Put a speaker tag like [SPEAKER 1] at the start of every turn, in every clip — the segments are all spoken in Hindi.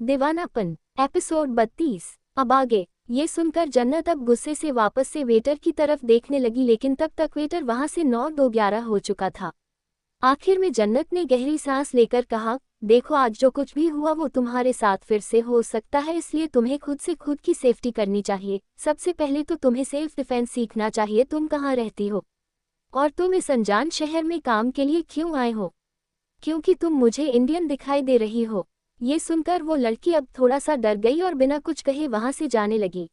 [SPEAKER 1] दीवानापन एपिसोड 32। अब आगे। ये सुनकर जन्नत अब गुस्से से वापस से वेटर की तरफ देखने लगी, लेकिन तब तक वेटर वहां से 9:11 हो चुका था। आखिर में जन्नत ने गहरी सांस लेकर कहा, देखो आज जो कुछ भी हुआ वो तुम्हारे साथ फिर से हो सकता है, इसलिए तुम्हें खुद से खुद की सेफ्टी करनी चाहिए। सबसे पहले तो तुम्हें सेल्फ डिफेंस सीखना चाहिए। तुम कहाँ रहती हो और तुम इस अनजान शहर में काम के लिए क्यों आए हो? क्योंकि तुम मुझे इंडियन दिखाई दे रही हो। ये सुनकर वो लड़की अब थोड़ा सा डर गई और बिना कुछ कहे वहां से जाने लगी।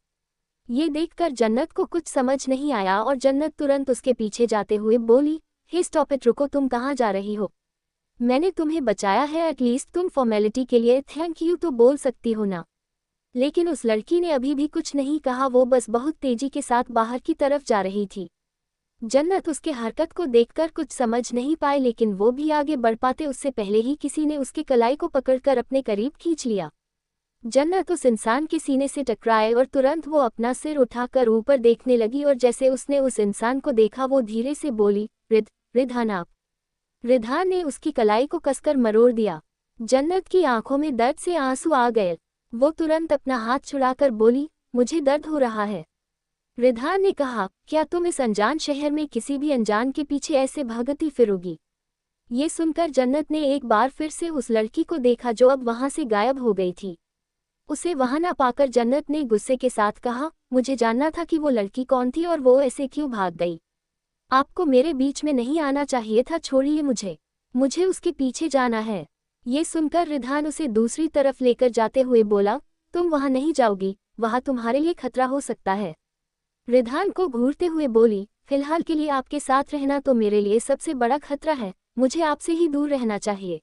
[SPEAKER 1] ये देखकर जन्नत को कुछ समझ नहीं आया और जन्नत तुरंत उसके पीछे जाते हुए बोली, हे स्टॉप इट, रुको, तुम कहाँ जा रही हो? मैंने तुम्हें बचाया है, एटलीस्ट तुम फॉर्मेलिटी के लिए थैंक यू तो बोल सकती हो ना। लेकिन उस लड़की ने अभी भी कुछ नहीं कहा, वो बस बहुत तेजी के साथ बाहर की तरफ जा रही थी। जन्नत उसके हरकत को देखकर कुछ समझ नहीं पाए, लेकिन वो भी आगे बढ़ पाते उससे पहले ही किसी ने उसके कलाई को पकड़कर अपने करीब खींच लिया। जन्नत उस इंसान के सीने से टकराए और तुरंत वो अपना सिर उठाकर ऊपर देखने लगी और जैसे उसने उस इंसान को देखा वो धीरे से बोली, रिधान आप। रिधान ने उसकी कलाई को कसकर मरोड़ दिया। जन्नत की आंखों में दर्द से आंसू आ गए। वो तुरंत अपना हाथ छुड़ाकर बोली, मुझे दर्द हो रहा है। रिधान ने कहा, क्या तुम इस अनजान शहर में किसी भी अनजान के पीछे ऐसे भागती फिरोगी? ये सुनकर जन्नत ने एक बार फिर से उस लड़की को देखा जो अब वहां से गायब हो गई थी। उसे वहां ना पाकर जन्नत ने गुस्से के साथ कहा, मुझे जानना था कि वो लड़की कौन थी और वो ऐसे क्यों भाग गई। आपको मेरे बीच में नहीं आना चाहिए था, छोड़िए मुझे उसके पीछे जाना है। ये सुनकर रिधान उसे दूसरी तरफ लेकर जाते हुए बोला, तुम वहां नहीं जाओगी, वहां तुम्हारे लिए खतरा हो सकता है। रिधान को घूरते हुए बोली, फिलहाल के लिए आपके साथ रहना तो मेरे लिए सबसे बड़ा खतरा है, मुझे आपसे ही दूर रहना चाहिए।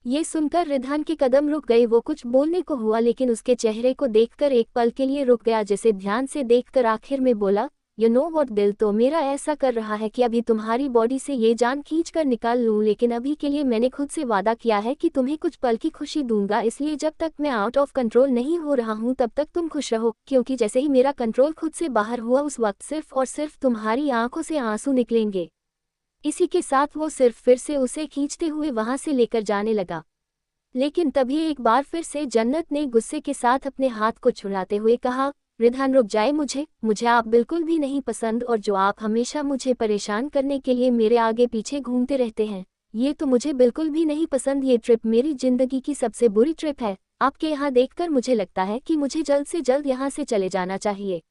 [SPEAKER 1] ये सुनकर रिधान के कदम रुक गए। वो कुछ बोलने को हुआ लेकिन उसके चेहरे को देखकर एक पल के लिए रुक गया, जिसे ध्यान से देखकर आखिर में बोला, यू नो व्हाट, दिल तो मेरा ऐसा कर रहा है कि अभी तुम्हारी बॉडी से ये जान खींच कर निकाल लूं, लेकिन अभी के लिए मैंने खुद से वादा किया है कि तुम्हें कुछ पल की खुशी दूंगा, इसलिए जब तक मैं आउट ऑफ कंट्रोल नहीं हो रहा हूं तब तक तुम खुश रहो, क्योंकि जैसे ही मेरा कंट्रोल खुद से बाहर हुआ उस वक्त सिर्फ और सिर्फ तुम्हारी आंखों से आंसू निकलेंगे। इसी के साथ वो सिर्फ फिर से उसे खींचते हुए वहां से लेकर जाने लगा। लेकिन तभी एक बार फिर से जन्नत ने गुस्से के साथ अपने हाथ को छुड़ाते हुए कहा, रिधान रुक जाए, मुझे आप बिल्कुल भी नहीं पसंद, और जो आप हमेशा मुझे परेशान करने के लिए मेरे आगे पीछे घूमते रहते हैं, ये तो मुझे बिल्कुल भी नहीं पसंद। ये ट्रिप मेरी जिंदगी की सबसे बुरी ट्रिप है। आपके यहाँ देखकर मुझे लगता है कि मुझे जल्द से जल्द यहाँ से चले जाना चाहिए।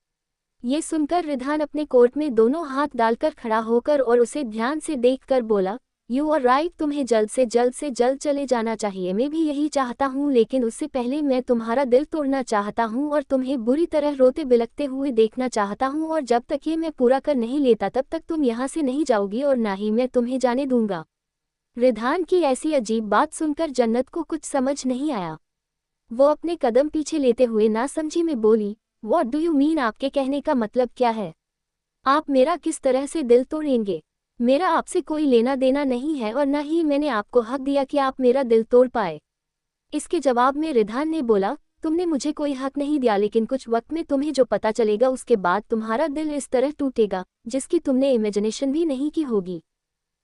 [SPEAKER 1] ये सुनकर रिधान अपने कोट में दोनों हाथ डालकर खड़ा होकर और उसे ध्यान से देखकर बोला, यू आर राइट, तुम्हें जल्द से जल्द चले जाना चाहिए। मैं भी यही चाहता हूँ, लेकिन उससे पहले मैं तुम्हारा दिल तोड़ना चाहता हूँ और तुम्हें बुरी तरह रोते बिलखते हुए देखना चाहता हूँ, और जब तक ये मैं पूरा कर नहीं लेता तब तक तुम यहाँ से नहीं जाओगी और ना ही मैं तुम्हें जाने दूंगा। रिधान की ऐसी अजीब बात सुनकर जन्नत को कुछ समझ नहीं आया। वो अपने कदम पीछे लेते हुए नासमझी में बोली, व्हाट डू यू मीन, आपके कहने का मतलब क्या है? आप मेरा किस तरह से दिल तोड़ेंगे? मेरा आपसे कोई लेना देना नहीं है और न ही मैंने आपको हक दिया कि आप मेरा दिल तोड़ पाए। इसके जवाब में रिधान ने बोला, तुमने मुझे कोई हक नहीं दिया, लेकिन कुछ वक्त में तुम्हें जो पता चलेगा उसके बाद तुम्हारा दिल इस तरह टूटेगा जिसकी तुमने इमेजिनेशन भी नहीं की होगी।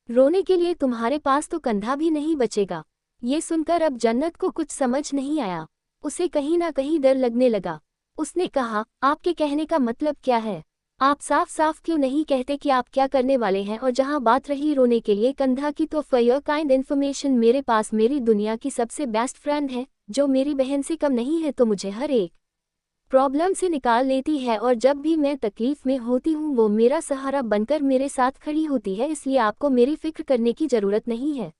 [SPEAKER 1] रोने के लिए तुम्हारे पास तो कंधा भी नहीं बचेगा। ये सुनकर अब जन्नत को कुछ समझ नहीं आया। उसे कहीं ना कहीं डर लगने लगा। उसने कहा, आपके कहने का मतलब क्या है? आप साफ साफ क्यों नहीं कहते कि आप क्या करने वाले हैं? और जहां बात रही रोने के लिए कंधा की, तो फॉर योर काइंड इन्फॉर्मेशन मेरे पास मेरी दुनिया की सबसे बेस्ट फ्रेंड है जो मेरी बहन से कम नहीं है, तो मुझे हर एक प्रॉब्लम से निकाल लेती है और जब भी मैं तकलीफ में होती हूँ वो मेरा सहारा बनकर मेरे साथ खड़ी होती है, इसलिए आपको मेरी फिक्र करने की ज़रूरत नहीं है।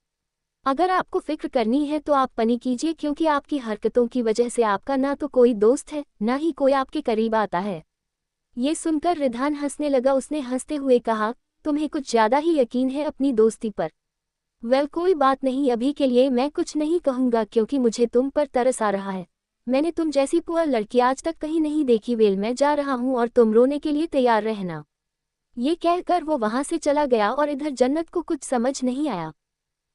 [SPEAKER 1] अगर आपको फिक्र करनी है तो आप पनी कीजिए, क्योंकि आपकी हरकतों की वजह से आपका ना तो कोई दोस्त है ना ही कोई आपके करीब आता है। ये सुनकर रिधान हंसने लगा। उसने हंसते हुए कहा, तुम्हें कुछ ज़्यादा ही यकीन है अपनी दोस्ती पर। वेल कोई बात नहीं, अभी के लिए मैं कुछ नहीं कहूँगा क्योंकि मुझे तुम पर तरस आ रहा है। मैंने तुम जैसी पुअर लड़की आज तक कहीं नहीं देखी। वेल मैं जा रहा हूँ और तुम रोने के लिए तैयार रहना। ये कहकर वो वहाँ से चला गया और इधर जन्नत को कुछ समझ नहीं आया।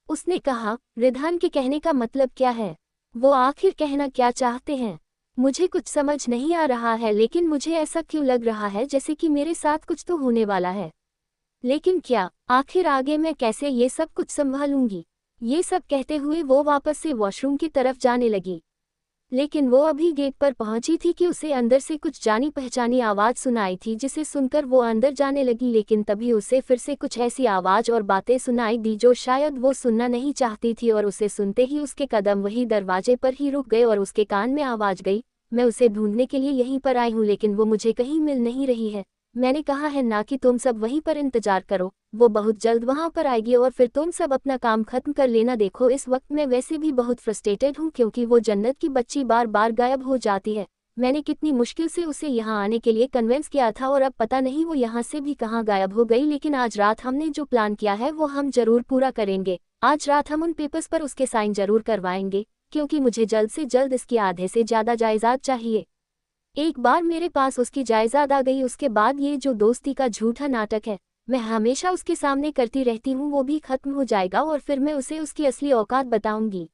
[SPEAKER 1] उसने कहा, रिधान के कहने का मतलब क्या है? वो आखिर कहना क्या चाहते हैं? मुझे कुछ समझ नहीं आ रहा है, लेकिन मुझे ऐसा क्यों लग रहा है जैसे कि मेरे साथ कुछ तो होने वाला है। लेकिन क्या? आखिर आगे मैं कैसे ये सब कुछ संभालूंगी? ये सब कहते हुए वो वापस से वॉशरूम की तरफ जाने लगी। लेकिन वो अभी गेट पर पहुंची थी कि उसे अंदर से कुछ जानी पहचानी आवाज़ सुनाई थी, जिसे सुनकर वो अंदर जाने लगी। लेकिन तभी उसे फिर से कुछ ऐसी आवाज़ और बातें सुनाई दी जो शायद वो सुनना नहीं चाहती थी, और उसे सुनते ही उसके कदम वही दरवाजे पर ही रुक गए और उसके कान में आवाज़ गई, मैं उसे ढूंढने के लिए यहीं पर आई हूँ, लेकिन वो मुझे कहीं मिल नहीं रही है। मैंने कहा है ना कि तुम सब वहीं पर इंतजार करो, वो बहुत जल्द वहां पर आएगी और फिर तुम सब अपना काम खत्म कर लेना। देखो, इस वक्त मैं वैसे भी बहुत फ्रस्ट्रेटेड हूँ क्योंकि वो जन्नत की बच्ची बार बार गायब हो जाती है। मैंने कितनी मुश्किल से उसे यहाँ आने के लिए कन्विंस किया था और अब पता नहीं वो यहाँ से भी कहाँ गायब हो गई। लेकिन आज रात हमने जो प्लान किया है वो हम जरूर पूरा करेंगे। आज रात हम उन पेपर्स पर उसके साइन जरूर करवाएंगे, क्योंकि मुझे जल्द से जल्द इसकी आधे से ज़्यादा जायदाद चाहिए। एक बार मेरे पास उसकी जायदाद आ गई, उसके बाद ये जो दोस्ती का झूठा नाटक है मैं हमेशा उसके सामने करती रहती हूँ, वो भी खत्म हो जाएगा और फिर मैं उसे उसकी असली औकात बताऊंगी।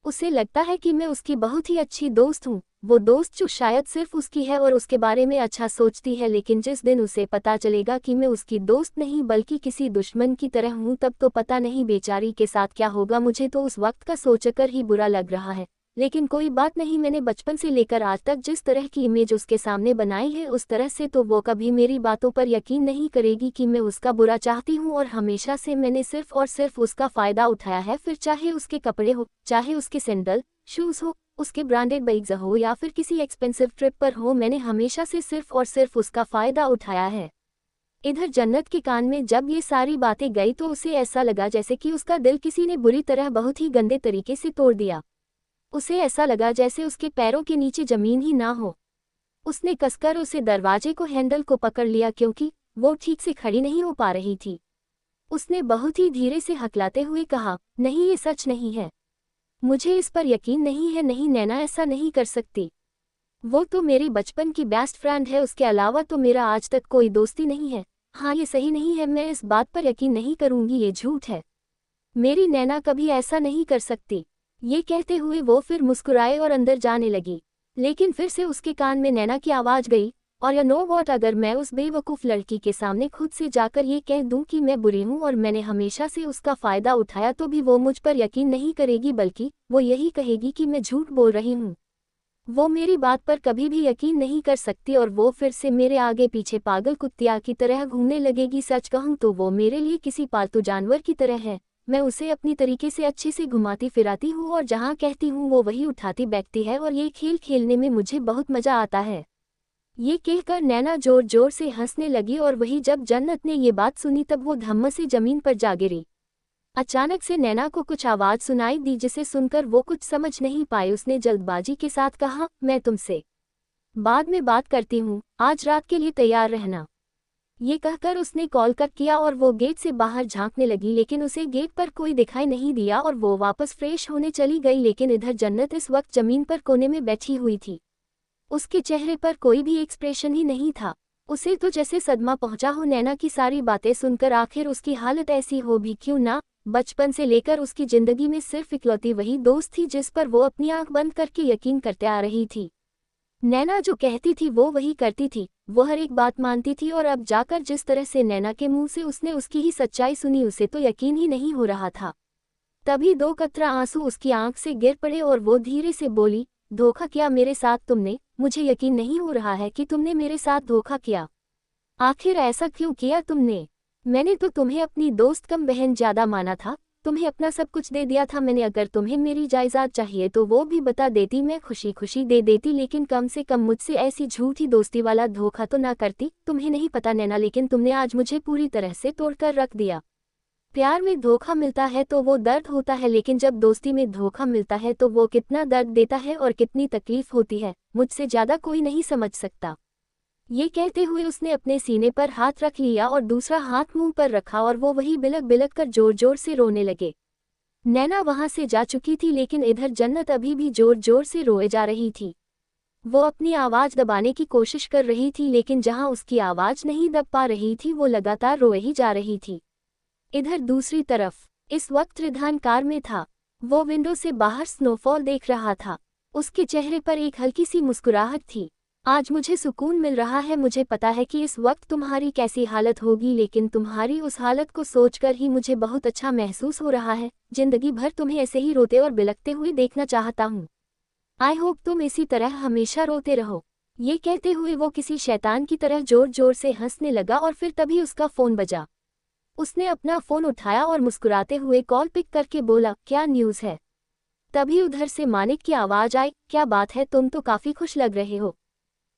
[SPEAKER 1] उसे लगता है कि मैं उसकी बहुत ही अच्छी दोस्त हूँ, वो दोस्त जो शायद सिर्फ उसकी है और उसके बारे में अच्छा सोचती है। लेकिन जिस दिन उसे पता चलेगा कि मैं उसकी दोस्त नहीं बल्कि किसी दुश्मन की तरह हूँ, तब तो पता नहीं बेचारी के साथ क्या होगा। मुझे तो उस वक्त का सोचकर ही बुरा लग रहा है, लेकिन कोई बात नहीं। मैंने बचपन से लेकर आज तक जिस तरह की इमेज उसके सामने बनाई है, उस तरह से तो वो कभी मेरी बातों पर यकीन नहीं करेगी कि मैं उसका बुरा चाहती हूँ। और हमेशा से मैंने सिर्फ और सिर्फ उसका फ़ायदा उठाया है, फिर चाहे उसके कपड़े हो, चाहे उसके सैंडल शूज़ हो, उसके ब्रांडेड बाइक्स हो या फिर किसी एक्सपेंसिव ट्रिप पर हो, मैंने हमेशा से सिर्फ और सिर्फ उसका फ़ायदा उठाया है। इधर जन्नत के कान में जब ये सारी बातें गई तो उसे ऐसा लगा जैसे कि उसका दिल किसी ने बुरी तरह बहुत ही गंदे तरीके से तोड़ दिया। उसे ऐसा लगा जैसे उसके पैरों के नीचे जमीन ही ना हो। उसने कसकर उसे दरवाजे को हैंडल को पकड़ लिया क्योंकि वो ठीक से खड़ी नहीं हो पा रही थी। उसने बहुत ही धीरे से हकलाते हुए कहा, नहीं, ये सच नहीं है, मुझे इस पर यकीन नहीं है। नहीं नैना, ऐसा नहीं कर सकती। वो तो मेरी बचपन की बेस्ट फ्रेंड है, उसके अलावा तो मेरा आज तक कोई दोस्ती नहीं है। हाँ, ये सही नहीं है, मैं इस बात पर यकीन नहीं करूंगी, ये झूठ है। मेरी नैना कभी ऐसा नहीं कर सकती। ये कहते हुए वो फिर मुस्कुराए और अंदर जाने लगी। लेकिन फिर से उसके कान में नैना की आवाज़ गई, और यू नो व्हाट, अगर मैं उस बेवकूफ़ लड़की के सामने खुद से जाकर ये कह दूं कि मैं बुरी हूं और मैंने हमेशा से उसका फ़ायदा उठाया, तो भी वो मुझ पर यकीन नहीं करेगी, बल्कि वो यही कहेगी कि मैं झूठ बोल रही हूँ। वो मेरी बात पर कभी भी यकीन नहीं कर सकती और वो फिर से मेरे आगे पीछे पागल कुत्तिया की तरह घूमने लगेगी। सच कहूँ तो वो मेरे लिए किसी पालतू जानवर की तरह है। मैं उसे अपनी तरीके से अच्छे से घुमाती फिराती हूँ और जहाँ कहती हूँ वो वही उठाती बैठती है, और ये खेल खेलने में मुझे बहुत मज़ा आता है। ये कहकर नैना जोर जोर से हंसने लगी, और वही जब जन्नत ने ये बात सुनी तब वो धम्म से जमीन पर जा गिरी। अचानक से नैना को कुछ आवाज़ सुनाई दी जिसे सुनकर वो कुछ समझ नहीं पाई। उसने जल्दबाजी के साथ कहा, मैं तुमसे बाद में बात करती हूँ, आज रात के लिए तैयार रहना। ये कहकर उसने कॉल कट किया और वो गेट से बाहर झांकने लगी, लेकिन उसे गेट पर कोई दिखाई नहीं दिया और वो वापस फ्रेश होने चली गई। लेकिन इधर जन्नत इस वक्त जमीन पर कोने में बैठी हुई थी। उसके चेहरे पर कोई भी एक्सप्रेशन ही नहीं था। उसे तो जैसे सदमा पहुंचा हो नैना की सारी बातें सुनकर। आखिर उसकी हालत ऐसी हो भी क्यों ना, बचपन से लेकर उसकी जिंदगी में सिर्फ इकलौती वही दोस्त थी जिस पर वो अपनी आंख बंद करके यकीन करते आ रही थी। नैना जो कहती थी वो वही करती थी, वो हर एक बात मानती थी, और अब जाकर जिस तरह से नैना के मुंह से उसने उसकी ही सच्चाई सुनी, उसे तो यकीन ही नहीं हो रहा था। तभी 2 कतरा आंसू उसकी आंख से गिर पड़े और वो धीरे से बोली, धोखा किया मेरे साथ तुमने, मुझे यकीन नहीं हो रहा है कि तुमने मेरे साथ धोखा किया। आखिर ऐसा क्यों किया तुमने? मैंने तो तुम्हें अपनी दोस्त कम बहन ज्यादा माना था, तुम्हें अपना सब कुछ दे दिया था मैंने। अगर तुम्हें मेरी जायदाद चाहिए तो वो भी बता देती, मैं खुशी खुशी दे देती, लेकिन कम से कम मुझसे ऐसी झूठी दोस्ती वाला धोखा तो ना करती। तुम्हें नहीं पता नैना, लेकिन तुमने आज मुझे पूरी तरह से तोड़कर रख दिया। प्यार में धोखा मिलता है तो वो दर्द होता है, लेकिन जब दोस्ती में धोखा मिलता है तो वो कितना दर्द देता है और कितनी तकलीफ होती है, मुझसे ज़्यादा कोई नहीं समझ सकता। ये कहते हुए उसने अपने सीने पर हाथ रख लिया और दूसरा हाथ मुंह पर रखा, और वो वही बिलक बिलक कर जोर जोर से रोने लगे। नैना वहां से जा चुकी थी, लेकिन इधर जन्नत अभी भी जोर जोर से रोए जा रही थी। वो अपनी आवाज़ दबाने की कोशिश कर रही थी, लेकिन जहां उसकी आवाज़ नहीं दब पा रही थी वो लगातार रोए ही जा रही थी। इधर दूसरी तरफ इस वक्त रिधान कार में था। वो विंडो से बाहर स्नोफॉल देख रहा था। उसके चेहरे पर एक हल्की सी मुस्कुराहट थी। आज मुझे सुकून मिल रहा है। मुझे पता है कि इस वक्त तुम्हारी कैसी हालत होगी, लेकिन तुम्हारी उस हालत को सोचकर ही मुझे बहुत अच्छा महसूस हो रहा है। जिंदगी भर तुम्हें ऐसे ही रोते और बिलखते हुए देखना चाहता हूँ। आई होप तुम इसी तरह हमेशा रोते रहो। ये कहते हुए वो किसी शैतान की तरह जोर जोर से हंसने लगा और फिर तभी उसका फोन बजा। उसने अपना फोन उठाया और मुस्कुराते हुए कॉल पिक करके बोला, क्या न्यूज़ है? तभी उधर से मानिक की आवाज आई, क्या बात है, तुम तो काफी खुश लग रहे हो।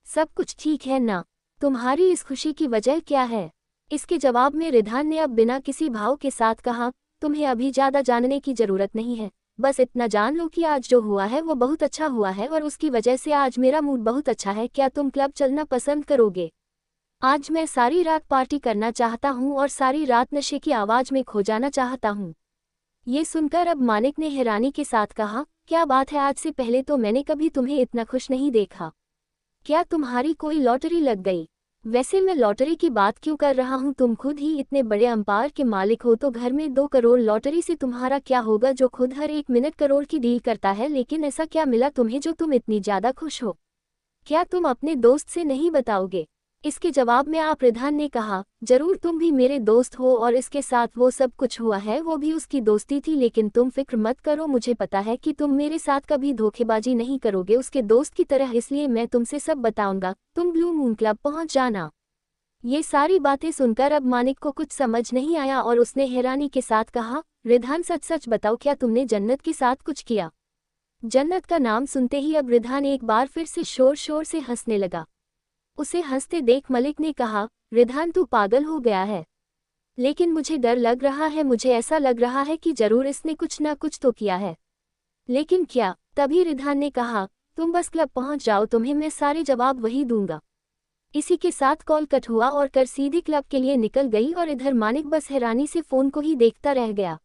[SPEAKER 1] सब कुछ ठीक है ना? तुम्हारी इस खुशी की वजह क्या है? इसके जवाब में रिधान ने अब बिना किसी भाव के साथ कहा, तुम्हें अभी ज्यादा जानने की जरूरत नहीं है, बस इतना जान लो कि आज जो हुआ है वो बहुत अच्छा हुआ है और उसकी वजह से आज मेरा मूड बहुत अच्छा है। क्या तुम क्लब चलना पसंद करोगे? आज मैं सारी रात पार्टी करना चाहता हूँ और सारी रात नशे की आवाज में खो जाना चाहता हूँ। ये सुनकर अब मानिक ने हैरानी के साथ कहा, क्या बात है, आज से पहले तो मैंने कभी तुम्हें इतना खुश नहीं देखा। क्या तुम्हारी कोई लॉटरी लग गई? वैसे मैं लॉटरी की बात क्यों कर रहा हूँ, तुम खुद ही इतने बड़े अंपायर के मालिक हो तो घर में 2 करोड़ लॉटरी से तुम्हारा क्या होगा, जो खुद हर 1 मिनट करोड़ की डील करता है। लेकिन ऐसा क्या मिला तुम्हें जो तुम इतनी ज्यादा खुश हो? क्या तुम अपने दोस्त से नहीं बताओगे? इसके जवाब में आप रिधान ने कहा, जरूर, तुम भी मेरे दोस्त हो और इसके साथ वो सब कुछ हुआ है वो भी उसकी दोस्ती थी, लेकिन तुम फिक्र मत करो, मुझे पता है कि तुम मेरे साथ कभी धोखेबाजी नहीं करोगे उसके दोस्त की तरह, इसलिए मैं तुमसे सब बताऊंगा, तुम ब्लू मून क्लब पहुंच जाना। ये सारी बातें सुनकर अब मानिक को कुछ समझ नहीं आया और उसने हैरानी के साथ कहा, रिधान सच सच बताओ, क्या तुमने जन्नत के साथ कुछ किया? जन्नत का नाम सुनते ही अब रिधान एक बार फिर से शोर शोर से हंसने लगा। उसे हंसते देख मलिक ने कहा, रिधान तू पागल हो गया है? लेकिन मुझे डर लग रहा है, मुझे ऐसा लग रहा है कि जरूर इसने कुछ ना कुछ तो किया है। लेकिन क्या? तभी रिधान ने कहा, तुम बस क्लब पहुंच जाओ, तुम्हें मैं सारे जवाब वही दूंगा। इसी के साथ कॉल कट हुआ और कर सीधी क्लब के लिए निकल गई और इधर मानिक बस हैरानी से फोन को ही देखता रह गया।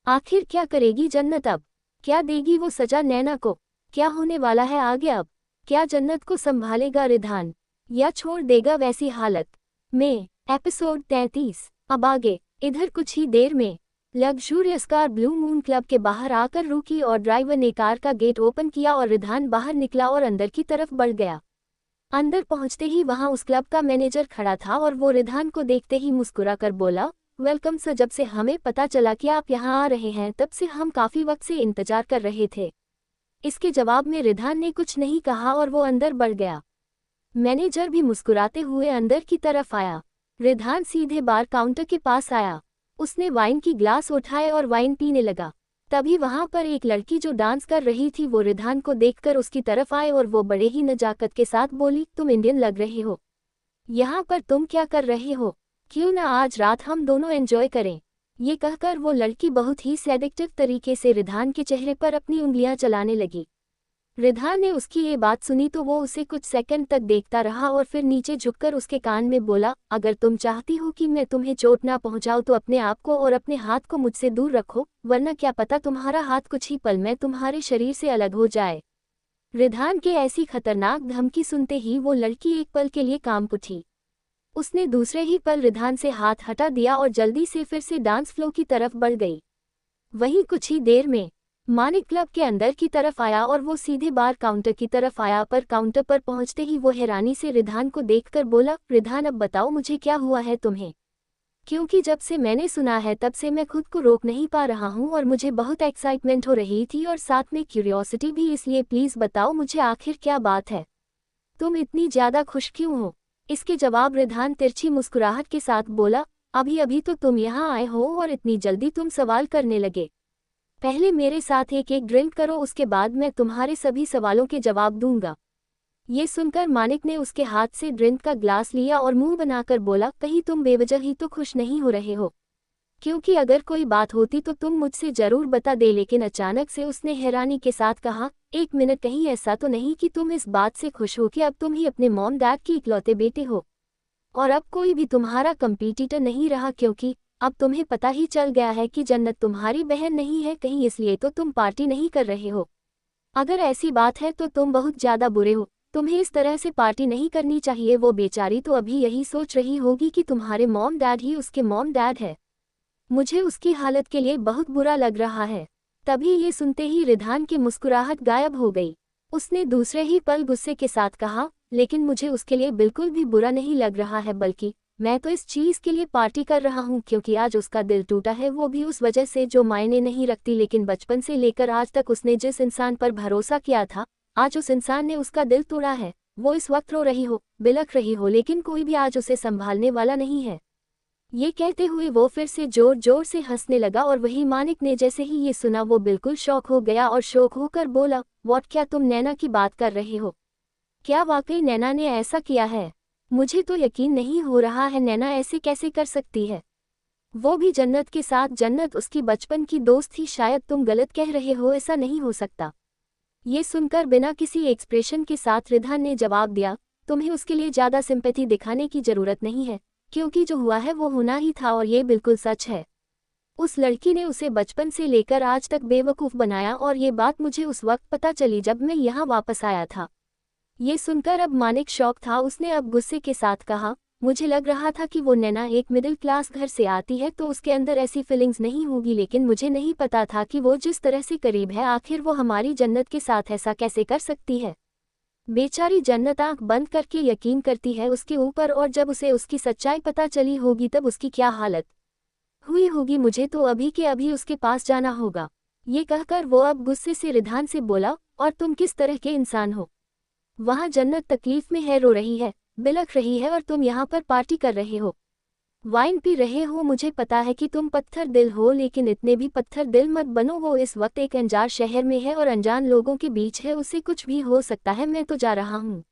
[SPEAKER 1] आखिर क्या करेगी जन्नत अब? क्या देगी वो सजा नैना को? क्या होने वाला है आगे अब? क्या जन्नत को संभालेगा रिधान या छोड़ देगा वैसी हालत में? एपिसोड 33 अब आगे। इधर कुछ ही देर में luxurious car blue moon club के बाहर आकर रुकी और ड्राइवर ने कार का गेट ओपन किया और रिधान बाहर निकला और अंदर की तरफ बढ़ गया। अंदर पहुंचते ही वहां उस क्लब का मैनेजर खड़ा था और वो रिधान को देखते ही मुस्कुरा कर बोला, वेलकम सर, जब से हमें पता चला कि आप यहाँ आ रहे हैं तब से हम काफी वक्त से इंतजार कर रहे थे। इसके जवाब में रिधान ने कुछ नहीं कहा और वो अंदर बढ़ गया। मैनेजर भी मुस्कुराते हुए अंदर की तरफ आया। रिधान सीधे बार काउंटर के पास आया। उसने वाइन की ग्लास उठाए और वाइन पीने लगा। तभी वहां पर एक लड़की जो डांस कर रही थी वो रिधान को देखकर उसकी तरफ आए और वो बड़े ही नजाकत के साथ बोली, तुम इंडियन लग रहे हो, यहाँ पर तुम क्या कर रहे हो? क्यों ना आज रात हम दोनों एंजॉय करें? ये कहकर वो लड़की बहुत ही सेडिक्टिव तरीके से रिधान के चेहरे पर अपनी उंगलियां चलाने लगी। रिधान ने उसकी ये बात सुनी तो वो उसे कुछ सेकंड तक देखता रहा और फिर नीचे झुककर उसके कान में बोला, अगर तुम चाहती हो कि मैं तुम्हें चोट ना पहुंचाऊं तो अपने आप को और अपने हाथ को मुझसे दूर रखो, वरना क्या पता तुम्हारा हाथ कुछ ही पल में तुम्हारे शरीर से अलग हो जाए। रिधान के ऐसी खतरनाक धमकी सुनते ही वो लड़की एक पल के लिए कांप उठी। उसने दूसरे ही पल रिधान से हाथ हटा दिया और जल्दी से फिर से डांस फ्लो की तरफ बढ़ गई। वहीं कुछ ही देर में मानिक क्लब के अंदर की तरफ आया और वो सीधे बार काउंटर की तरफ आया, पर काउंटर पर पहुंचते ही वो हैरानी से रिधान को देखकर बोला, रिधान अब बताओ मुझे क्या हुआ है तुम्हें? क्योंकि जब से मैंने सुना है तब से मैं खुद को रोक नहीं पा रहा हूं और मुझे बहुत एक्साइटमेंट हो रही थी और साथ में क्यूरियोसिटी भी, इसलिए प्लीज बताओ मुझे आखिर क्या बात है, तुम इतनी ज्यादा खुश क्यों हो? इसके जवाब रिधान तिरछी मुस्कुराहट के साथ बोला, अभी अभी तो तुम यहाँ आए हो और इतनी जल्दी तुम सवाल करने लगे। पहले मेरे साथ एक एक ड्रिंक करो, उसके बाद मैं तुम्हारे सभी सवालों के जवाब दूंगा। ये सुनकर मानिक ने उसके हाथ से ड्रिंक का ग्लास लिया और मुंह बनाकर बोला, कहीं तुम बेवजह ही तो खुश नहीं हो रहे हो? क्योंकि अगर कोई बात होती तो तुम मुझसे जरूर बता दे। लेकिन अचानक से उसने हैरानी के साथ कहा, एक मिनट, कहीं ऐसा तो नहीं कि तुम इस बात से खुश हो कि अब तुम ही अपने मॉम डैड की इकलौते बेटे हो और अब कोई भी तुम्हारा कंपीटिटर नहीं रहा, क्योंकि अब तुम्हें पता ही चल गया है कि जन्नत तुम्हारी बहन नहीं है, कहीं इसलिए तो तुम पार्टी नहीं कर रहे हो? अगर ऐसी बात है तो तुम बहुत ज्यादा बुरे हो, तुम्हें इस तरह से पार्टी नहीं करनी चाहिए। वो बेचारी तो अभी यही सोच रही होगी कि तुम्हारे मॉम डैड ही उसके मॉम डैड है। मुझे उसकी हालत के लिए बहुत बुरा लग रहा है। तभी ये सुनते ही रिधान की मुस्कुराहट गायब हो गई। उसने दूसरे ही पल गुस्से के साथ कहा, लेकिन मुझे उसके लिए बिल्कुल भी बुरा नहीं लग रहा है, बल्कि मैं तो इस चीज के लिए पार्टी कर रहा हूँ क्योंकि आज उसका दिल टूटा है, वो भी उस वजह से जो मायने नहीं रखती, लेकिन बचपन से लेकर आज तक उसने जिस इंसान पर भरोसा किया था आज उस इंसान ने उसका दिल तोड़ा है। वो इस वक्त रो रही हो, बिलख रही हो, लेकिन कोई भी आज उसे संभालने वाला नहीं है। ये कहते हुए वो फिर से जोर जोर से हंसने लगा और वही मानिक ने जैसे ही ये सुना वो बिल्कुल शॉक हो गया और शौक होकर बोला, व्हाट, क्या तुम नैना की बात कर रहे हो? क्या वाकई नैना ने ऐसा किया है? मुझे तो यकीन नहीं हो रहा है, नैना ऐसे कैसे कर सकती है? वो भी जन्नत के साथ। जन्नत उसकी बचपन की दोस्त थी। शायद तुम गलत कह रहे हो, ऐसा नहीं हो सकता। ये सुनकर बिना किसी एक्सप्रेशन के साथ रिधान ने जवाब दिया, तुम्हें उसके लिए ज़्यादा सिंपैथी दिखाने की ज़रूरत नहीं है, क्योंकि जो हुआ है वो होना ही था और ये बिल्कुल सच है। उस लड़की ने उसे बचपन से लेकर आज तक बेवकूफ़ बनाया और ये बात मुझे उस वक्त पता चली जब मैं यहाँ वापस आया था। ये सुनकर अब मानिक शौक था। उसने अब गुस्से के साथ कहा, मुझे लग रहा था कि वो नैना एक मिडिल क्लास घर से आती है तो उसके अंदर ऐसी फीलिंग्स नहीं होगी, लेकिन मुझे नहीं पता था कि वो जिस तरह से करीब है, आखिर वो हमारी जन्नत के साथ ऐसा कैसे कर सकती है। बेचारी जन्नत आंख बंद करके यकीन करती है उसके ऊपर, और जब उसे उसकी सच्चाई पता चली होगी तब उसकी क्या हालत हुई होगी। मुझे तो अभी के अभी उसके पास जाना होगा। ये कहकर वो अब गुस्से से रिधान से बोला, और तुम किस तरह के इंसान हो? वहाँ जन्नत तकलीफ में है, रो रही है, बिलख रही है, और तुम यहाँ पर पार्टी कर रहे हो, वाइन पी रहे हो। मुझे पता है कि तुम पत्थर दिल हो, लेकिन इतने भी पत्थर दिल मत बनो। वो इस वक्त एक अनजान शहर में है और अनजान लोगों के बीच है, उसे कुछ भी हो सकता है। मैं तो जा रहा हूँ।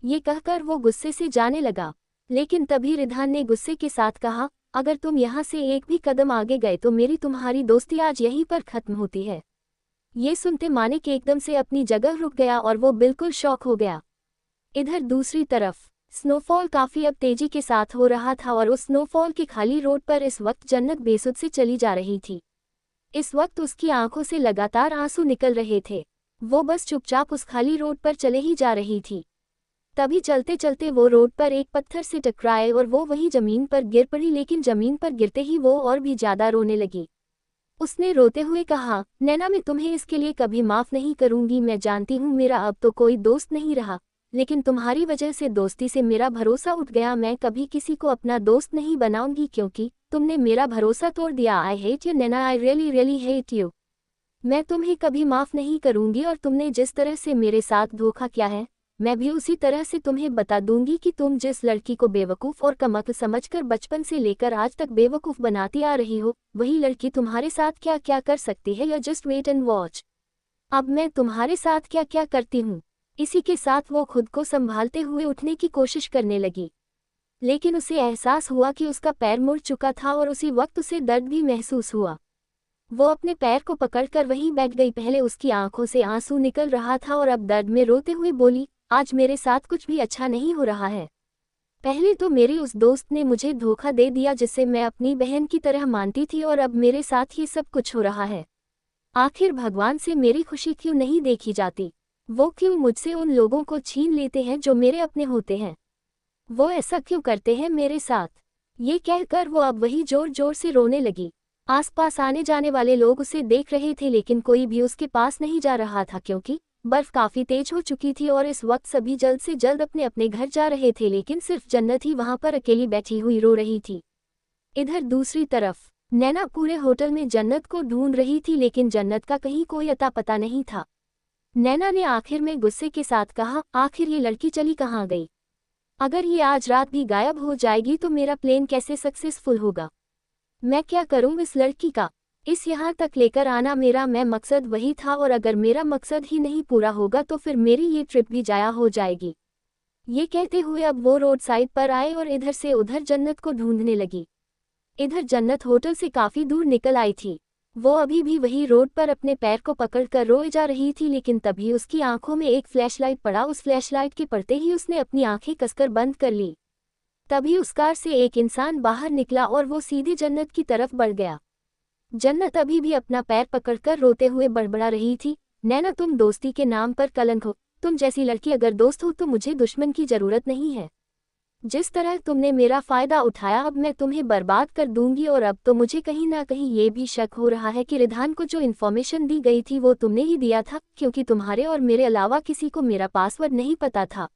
[SPEAKER 1] ये कहकर वो गुस्से से जाने लगा, लेकिन तभी रिधान ने गुस्से के साथ कहा, अगर तुम यहाँ से एक भी कदम आगे गए तो मेरी तुम्हारी दोस्ती आज यहीं पर खत्म होती है। ये सुनते मानिक एकदम से अपनी जगह रुक गया और वो बिल्कुल शॉक हो गया। इधर दूसरी तरफ स्नोफॉल काफी अब तेजी के साथ हो रहा था और उस स्नोफॉल के खाली रोड पर इस वक्त जन्नत बेसुध से चली जा रही थी। इस वक्त उसकी आंखों से लगातार आंसू निकल रहे थे। वो बस चुपचाप उस खाली रोड पर चले ही जा रही थी। तभी चलते चलते वो रोड पर एक पत्थर से टकराए और वो वहीं जमीन पर गिर पड़ी, लेकिन जमीन पर गिरते ही वो और भी ज्यादा रोने लगी। उसने रोते हुए कहा, नैना, मैं तुम्हें इसके लिए कभी माफ नहीं करूंगी। मैं जानती हूँ मेरा अब तो कोई दोस्त नहीं रहा, लेकिन तुम्हारी वजह से दोस्ती से मेरा भरोसा उठ गया। मैं कभी किसी को अपना दोस्त नहीं बनाऊंगी क्योंकि तुमने मेरा भरोसा तोड़ दिया। I hate you Naina, I really really hate you. मैं तुम्हें कभी माफ नहीं करूंगी, और तुमने जिस तरह से मेरे साथ धोखा किया है, मैं भी उसी तरह से तुम्हें बता दूंगी कि तुम जिस लड़की को बेवकूफ़ और कमअक्ल समझकर बचपन से लेकर आज तक बेवकूफ़ बनाती आ रही हो, वही लड़की तुम्हारे साथ क्या क्या कर सकती है। या जस्ट वेट एंड वॉच, अब मैं तुम्हारे साथ क्या क्या करती हूँ। इसी के साथ वो खुद को संभालते हुए उठने की कोशिश करने लगी, लेकिन उसे एहसास हुआ कि उसका पैर मुड़ चुका था और उसी वक्त उसे दर्द भी महसूस हुआ। वो अपने पैर को पकड़कर वहीं बैठ गई। पहले उसकी आंखों से आंसू निकल रहा था और अब दर्द में रोते हुए बोली, आज मेरे साथ कुछ भी अच्छा नहीं हो रहा है। पहले तो मेरी उस दोस्त ने मुझे धोखा दे दिया जिसे मैं अपनी बहन की तरह मानती थी, और अब मेरे साथ ये सब कुछ हो रहा है। आखिर भगवान से मेरी खुशी क्यों नहीं देखी जाती? वो क्यों मुझसे उन लोगों को छीन लेते हैं जो मेरे अपने होते हैं? वो ऐसा क्यों करते हैं मेरे साथ? ये कहकर वो अब वही जोर जोर से रोने लगी। आसपास आने जाने वाले लोग उसे देख रहे थे, लेकिन कोई भी उसके पास नहीं जा रहा था क्योंकि बर्फ काफी तेज हो चुकी थी और इस वक्त सभी जल्द से जल्द अपने अपने घर जा रहे थे, लेकिन सिर्फ जन्नत ही वहां पर अकेली बैठी हुई रो रही थी। इधर दूसरी तरफ नैना पूरे होटल में जन्नत को ढूंढ रही थी, लेकिन जन्नत का कहीं कोई अता पता नहीं था। नैना ने आखिर में गुस्से के साथ कहा, आखिर ये लड़की चली कहाँ गई? अगर ये आज रात भी गायब हो जाएगी तो मेरा प्लेन कैसे सक्सेसफुल होगा? मैं क्या करूं इस लड़की का? इस यहाँ तक लेकर आना मेरा मकसद वही था, और अगर मेरा मकसद ही नहीं पूरा होगा तो फिर मेरी ये ट्रिप भी जाया हो जाएगी। ये कहते हुए अब वो रोड साइड पर आए और इधर से उधर जन्नत को ढूंढने लगी। इधर जन्नत होटल से काफी दूर निकल आई थी। वो अभी भी वही रोड पर अपने पैर को पकड़कर रोए जा रही थी, लेकिन तभी उसकी आंखों में एक फ्लैशलाइट पड़ा। उस फ्लैशलाइट के पड़ते ही उसने अपनी आंखें कसकर बंद कर ली। तभी उस कार से एक इंसान बाहर निकला और वो सीधे जन्नत की तरफ बढ़ गया। जन्नत अभी भी अपना पैर पकड़कर रोते हुए बड़बड़ा रही थी, नैना, तुम दोस्ती के नाम पर कलंक हो। तुम जैसी लड़की अगर दोस्त हो तो मुझे दुश्मन की जरूरत नहीं है। जिस तरह तुमने मेरा फायदा उठाया, अब मैं तुम्हें बर्बाद कर दूंगी। और अब तो मुझे कहीं ना कहीं ये भी शक हो रहा है कि रिधान को जो इन्फॉर्मेशन दी गई थी वो तुमने ही दिया था, क्योंकि तुम्हारे और मेरे अलावा किसी को मेरा पासवर्ड नहीं पता था।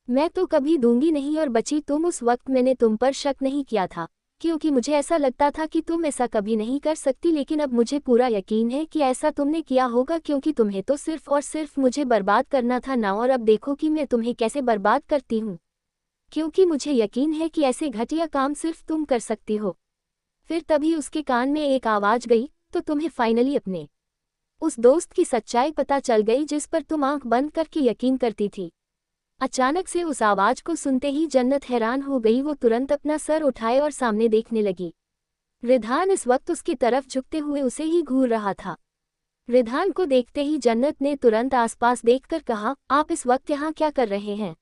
[SPEAKER 1] मैं तो कभी दूंगी नहीं और बची तुम। उस वक्त मैंने तुम पर शक नहीं किया था, क्योंकि मुझे ऐसा लगता था कि तुम ऐसा कभी नहीं कर सकती, लेकिन अब मुझे पूरा यकीन है कि ऐसा तुमने किया होगा, क्योंकि तुम्हें तो सिर्फ और सिर्फ मुझे बर्बाद करना था ना, और अब देखो कि मैं तुम्हें कैसे बर्बाद करती हूँ, क्योंकि मुझे यकीन है कि ऐसे घटिया काम सिर्फ तुम कर सकती हो। फिर तभी उसके कान में एक आवाज़ गई, तो तुम्हें फाइनली अपने उस दोस्त की सच्चाई पता चल गई जिस पर तुम आंख बंद करके यकीन करती थी। अचानक से उस आवाज़ को सुनते ही जन्नत हैरान हो गई। वो तुरंत अपना सर उठाए और सामने देखने लगी। रिधान इस वक्त उसकी तरफ झुकते हुए उसे ही घूर रहा था। रिधान को देखते ही जन्नत ने तुरंत आसपास देखकर कहा, आप इस वक्त यहाँ क्या कर रहे हैं?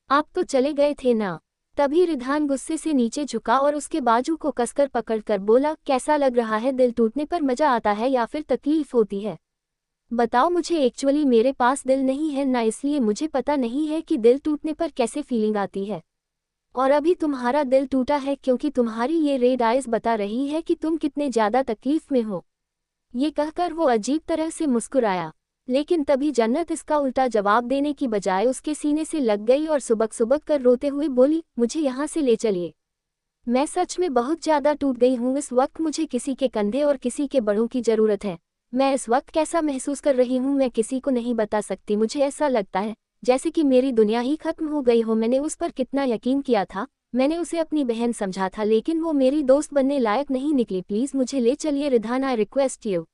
[SPEAKER 1] आप तो चले गए थे ना? तभी रिधान गुस्से से नीचे झुका और उसके बाजू को कसकर पकड़कर बोला, कैसा लग रहा है? दिल टूटने पर मजा आता है या फिर तकलीफ होती है? बताओ मुझे। एक्चुअली मेरे पास दिल नहीं है ना, इसलिए मुझे पता नहीं है कि दिल टूटने पर कैसे फीलिंग आती है। और अभी तुम्हारा दिल टूटा है क्योंकि तुम्हारी ये रेड आइज बता रही है कि तुम कितने ज़्यादा तकलीफ में हो। ये कहकर वो अजीब तरह से मुस्कुराया, लेकिन तभी जन्नत इसका उल्टा जवाब देने की बजाय उसके सीने से लग गई और सुबक सुबक कर रोते हुए बोली, मुझे यहाँ से ले चलिए। मैं सच में बहुत ज़्यादा टूट गई हूँ। इस वक्त मुझे किसी के कंधे और किसी के बड़ों की ज़रूरत है। मैं इस वक्त कैसा महसूस कर रही हूँ मैं किसी को नहीं बता सकती। मुझे ऐसा लगता है जैसे कि मेरी दुनिया ही खत्म हो गई हो। मैंने उस पर कितना यकीन किया था। मैंने उसे अपनी बहन समझा था, लेकिन वो मेरी दोस्त बनने लायक नहीं निकली। प्लीज़ मुझे ले चलिए रिधान, आई रिक्वेस्ट यू।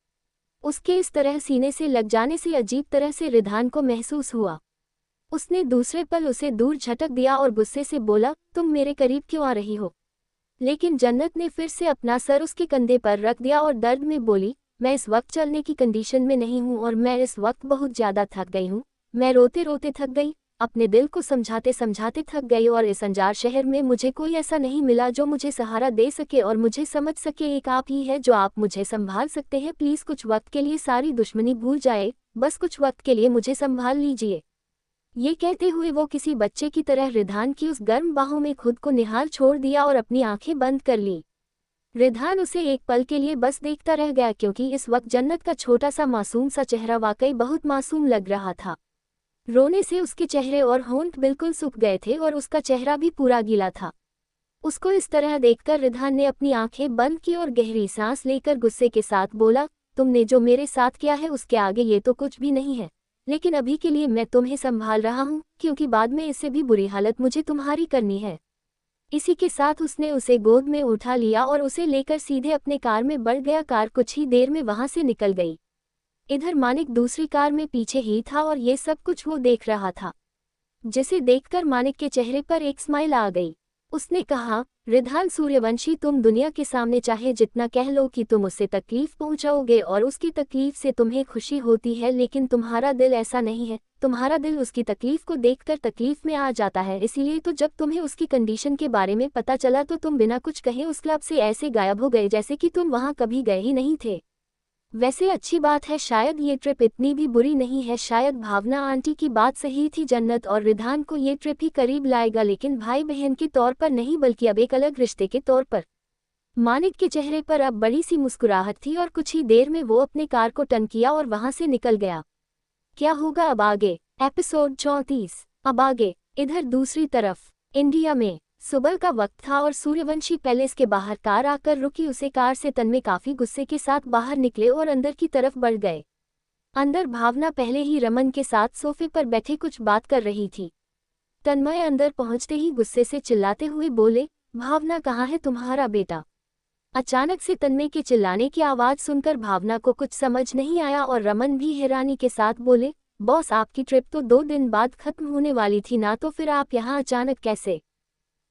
[SPEAKER 1] उसके इस तरह सीने से लग जाने से अजीब तरह से रिधान को महसूस हुआ। उसने दूसरे पल उसे दूर झटक दिया और गुस्से से बोला, तुम मेरे करीब क्यों आ रही हो? लेकिन जन्नत ने फिर से अपना सर उसके कंधे पर रख दिया और दर्द में बोली, मैं इस वक्त चलने की कंडीशन में नहीं हूँ और मैं इस वक्त बहुत ज़्यादा थक गई हूँ। मैं रोते रोते थक गई, अपने दिल को समझाते समझाते थक गई, और इस अंजार शहर में मुझे कोई ऐसा नहीं मिला जो मुझे सहारा दे सके और मुझे समझ सके। एक आप ही है जो आप मुझे संभाल सकते हैं। प्लीज़ कुछ वक्त के लिए सारी दुश्मनी भूल जाए, बस कुछ वक्त के लिए मुझे संभाल लीजिए। ये कहते हुए वो किसी बच्चे की तरह रिधान की उस गर्म बाहों में खुद को निहाल छोड़ दिया और अपनी आंखें बंद कर ली। रिधान उसे एक पल के लिए बस देखता रह गया, क्योंकि इस वक्त जन्नत का छोटा सा मासूम सा चेहरा वाकई बहुत मासूम लग रहा था। रोने से उसके चेहरे और होंठ बिल्कुल सूख गए थे और उसका चेहरा भी पूरा गीला था। उसको इस तरह देखकर रिधान ने अपनी आंखें बंद की और गहरी सांस लेकर गुस्से के साथ बोला, तुमने जो मेरे साथ किया है उसके आगे ये तो कुछ भी नहीं है, लेकिन अभी के लिए मैं तुम्हें संभाल रहा हूँ, क्योंकि बाद में इससे भी बुरी हालत मुझे तुम्हारी करनी है। इसी के साथ उसने उसे गोद में उठा लिया और उसे लेकर सीधे अपने कार में बढ़ गया। कार कुछ ही देर में वहां से निकल गई। इधर मानिक दूसरी कार में पीछे ही था और ये सब कुछ वो देख रहा था, जिसे देखकर मानिक के चेहरे पर एक स्माइल आ गई। उसने कहा, रिधान सूर्यवंशी, तुम दुनिया के सामने चाहे जितना कह लो कि तुम उससे तकलीफ पहुंचाओगे और उसकी तकलीफ से तुम्हें खुशी होती है, लेकिन तुम्हारा दिल ऐसा नहीं है। तुम्हारा दिल उसकी तकलीफ को देखकर तकलीफ में आ जाता है। इसीलिए तो जब तुम्हें उसकी कंडीशन के बारे में पता चला तो तुम बिना कुछ कहे उस क्लब से ऐसे गायब हो गए जैसे कि तुम वहां कभी गए ही नहीं थे। वैसे अच्छी बात है, शायद ये ट्रिप इतनी भी बुरी नहीं है। शायद भावना आंटी की बात सही थी। जन्नत और रिधान को ये ट्रिप ही करीब लाएगा, लेकिन भाई बहन के तौर पर नहीं, बल्कि अब एक अलग रिश्ते के तौर पर। मानिक के चेहरे पर अब बड़ी सी मुस्कुराहट थी और कुछ ही देर में वो अपने कार को टर्न किया और वहां से निकल गया। क्या होगा अब आगे? एपिसोड 34। अब आगे। इधर दूसरी तरफ इंडिया में सुबह का वक्त था और सूर्यवंशी पैलेस के बाहर कार आकर रुकी। उसे कार से तन्मय काफी गुस्से के साथ बाहर निकले और अंदर की तरफ बढ़ गए। अंदर भावना पहले ही रमन के साथ सोफे पर बैठे कुछ बात कर रही थी। तन्मय अंदर पहुंचते ही गुस्से से चिल्लाते हुए बोले, भावना कहाँ है तुम्हारा बेटा? अचानक से तन्मय के चिल्लाने की आवाज सुनकर भावना को कुछ समझ नहीं आया और रमन भी हैरानी के साथ बोले, बॉस आपकी ट्रिप तो 2 दिन बाद खत्म होने वाली थी ना, तो फिर आप यहाँ अचानक कैसे?